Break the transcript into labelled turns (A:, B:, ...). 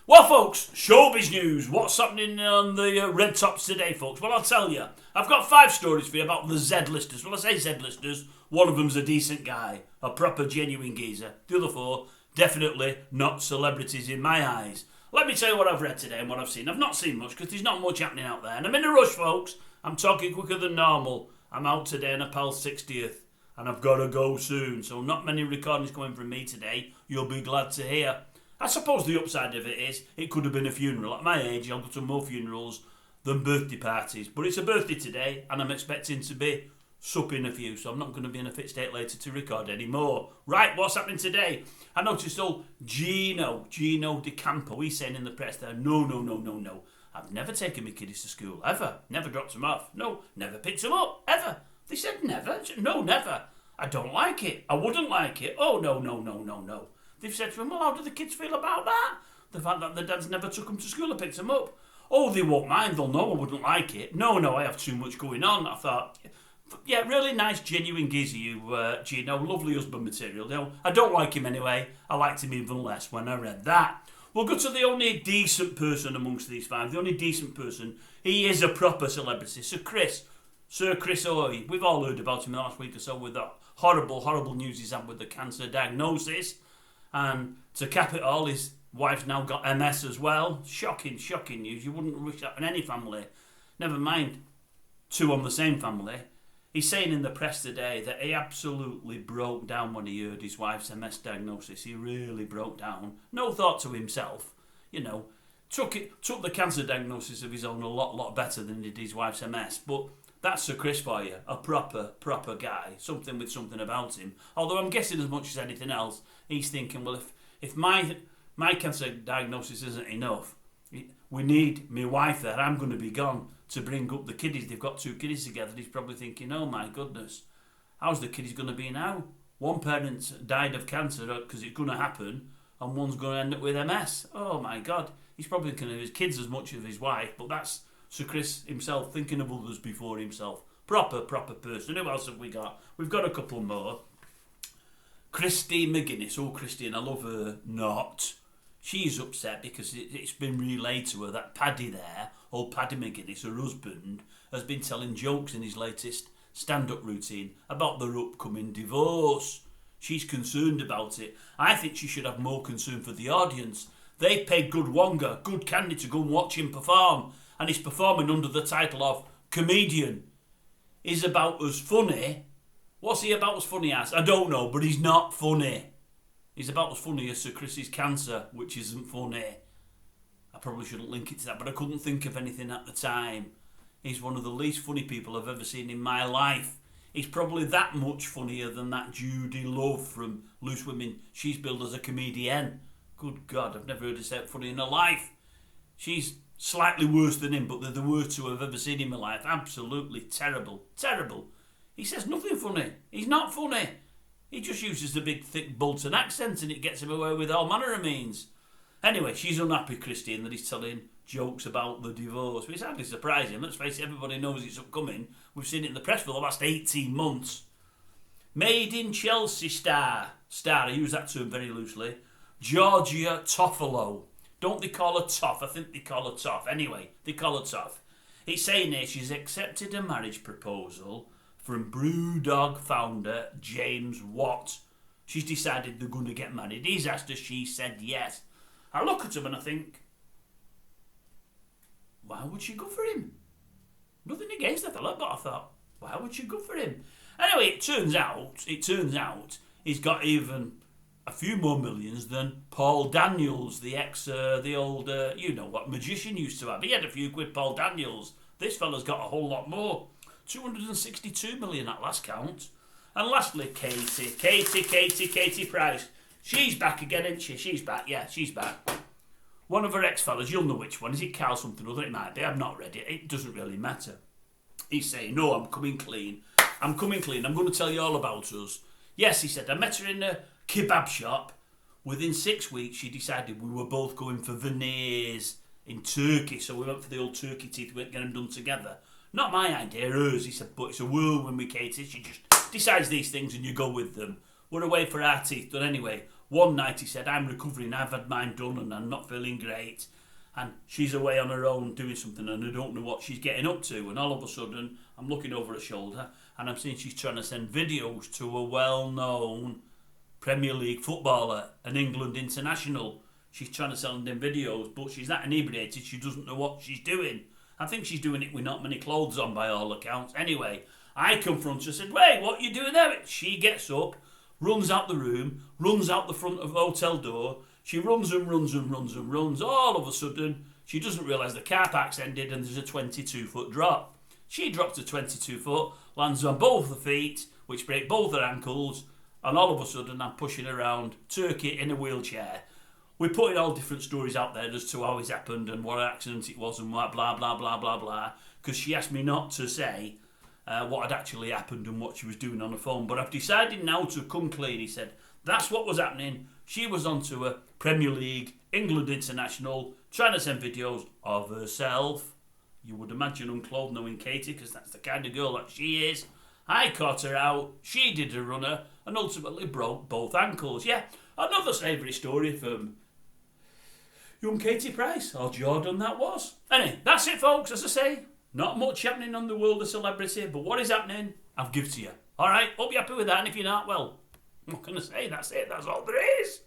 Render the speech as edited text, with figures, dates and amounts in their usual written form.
A: Well, folks, showbiz news. What's happening on the Red Tops today, folks? Well, I'll tell you. I've got 5 stories for you about the Z-listers. Well, I say Z-listers, one of them's a decent guy, a proper genuine geezer. The other 4, definitely not celebrities in my eyes. Let me tell you what I've read today and what I've seen. I've not seen much because there's not much happening out there. And I'm in a rush, folks. I'm talking quicker than normal. I'm out today on a pal's 60th and I've got to go soon. So not many recordings coming from me today. You'll be glad to hear. I suppose the upside of it is, it could have been a funeral. At my age, I'll go to more funerals than birthday parties. But it's a birthday today, and I'm expecting to be supping a few, so I'm not going to be in a fit state later to record anymore. Right, what's happening today? I noticed old Gino De Campo, he's saying in the press there, no. I've never taken my kiddies to school, ever. Never dropped them off. No, never picked them up, ever. They said never. No, never. I don't like it. I wouldn't like it. Oh, no. They've said to him, well, how do the kids feel about that? The fact that the dads never took them to school or picked them up. Oh, they won't mind. They'll know I wouldn't like it. No, I have too much going on. I thought, yeah, really nice, genuine geezer, you, Gino. Lovely husband material. No, I don't like him anyway. I liked him even less when I read that. We'll go to the only decent person amongst these 5. The only decent person. He is a proper celebrity. Sir Chris Oy. We've all heard about him the last week or so with the horrible news he's had with the cancer diagnosis. And to cap it all, his wife's now got MS as well. Shocking news. You wouldn't wish that on any family. Never mind 2 on the same family. He's saying in the press today that he absolutely broke down when he heard his wife's MS diagnosis. He really broke down. No thought to himself. Took the cancer diagnosis of his own a lot better than he did his wife's MS. But that's Sir Chris for you. A proper guy. Something with something about him. Although I'm guessing as much as anything else, he's thinking, well, if my cancer diagnosis isn't enough, we need my wife there. I'm going to be gone to bring up the kiddies. They've got 2 kiddies together. He's probably thinking, oh my goodness, how's the kiddies going to be now? One parent died of cancer because it's going to happen, and one's going to end up with MS. Oh my God. He's probably thinking of his kids as much as his wife, but that's Sir Chris himself thinking of others before himself. Proper person. Who else have we got? We've got a couple more. Christine McGuinness. Oh, Christine, I love her not. She's upset because it's been relayed to her that Paddy there, old Paddy McGuinness, her husband, has been telling jokes in his latest stand-up routine about their upcoming divorce. She's concerned about it. I think she should have more concern for the audience. They paid good Wonga, good candy to go and watch him perform, and he's performing under the title of comedian. He's about as funny. What's he about as funny as? I don't know, but he's not funny. He's about as funny as Sir Chris's cancer, which isn't funny. I probably shouldn't link it to that, but I couldn't think of anything at the time. He's one of the least funny people I've ever seen in my life. He's probably that much funnier than that Judy Love from Loose Women. She's billed as a comedian. Good God, I've never heard her say it funny in her life. She's slightly worse than him, but they're the worst 2 I've ever seen in my life. Absolutely terrible. He says nothing funny. He's not funny. He just uses the big, thick Bolton accent and it gets him away with all manner of means. Anyway, she's unhappy, Christine, that he's telling jokes about the divorce. But it's hardly surprising. Let's face it, everybody knows it's upcoming. We've seen it in the press for the last 18 months. Made in Chelsea star, I use that term very loosely, Georgia Toffolo. Don't they call her Toff? I think they call her Toff. Anyway, they call her Toff. It's saying here she's accepted a marriage proposal from Brewdog founder James Watt. She's decided they're going to get married. He's asked her, she said yes. I look at him and I think, why would she go for him? Nothing against the fella, but I thought, why would she go for him? Anyway, it turns out he's got even a few more millions than Paul Daniels, the old, you know what, magician used to have. He had a few quid, Paul Daniels. This fella's got a whole lot more. 262 million at last count. And lastly, Katie Price. She's back again, isn't she? She's back, yeah, she's back. One of her ex-fellas, you'll know which one. Is it Carl something or other? It might be. I've not read it. It doesn't really matter. He's saying, no, I'm coming clean. I'm going to tell you all about us. Yes, he said, I met her in a kebab shop. Within 6 weeks, she decided we were both going for veneers in Turkey. So we went for the old turkey teeth. We went to get them done together. Not my idea, hers. He said, but it's a whirlwind with Katie. She just decides these things and you go with them. We're away for our teeth. But anyway, One night he said, I'm recovering, I've had mine done and I'm not feeling great. And she's away on her own doing something and I don't know what she's getting up to. And all of a sudden, I'm looking over her shoulder and I'm seeing she's trying to send videos to a well-known Premier League footballer, an England international. She's trying to send him videos, but she's that inebriated she doesn't know what she's doing. I think she's doing it with not many clothes on by all accounts. Anyway, I confront her and said, wait, what are you doing there? She gets up, runs out the room, runs out the front of the hotel door. She runs and runs and runs and runs. All of a sudden, she doesn't realise the car park's ended and there's a 22-foot drop. She drops a 22-foot, lands on both her feet, which break both her ankles, and all of a sudden I'm pushing around Turkey in a wheelchair. We're putting all different stories out there as to how it's happened and what accident it was and what blah, blah, blah, blah, blah, because she asked me not to say what had actually happened and what she was doing on the phone. But I've decided now to come clean. He said, that's what was happening. She was onto a Premier League, England international, trying to send videos of herself. You would imagine unclothed knowing Katie, because that's the kind of girl that she is. I caught her out, she did a runner, and ultimately broke both ankles. Yeah, another savoury story from young Katie Price, or Jordan that was. Anyway, that's it folks, as I say, not much happening on the world of celebrity, but what is happening, I'll give to you. Alright, hope you're happy with that, and if you're not, well, what can I say, that's it, that's all there is.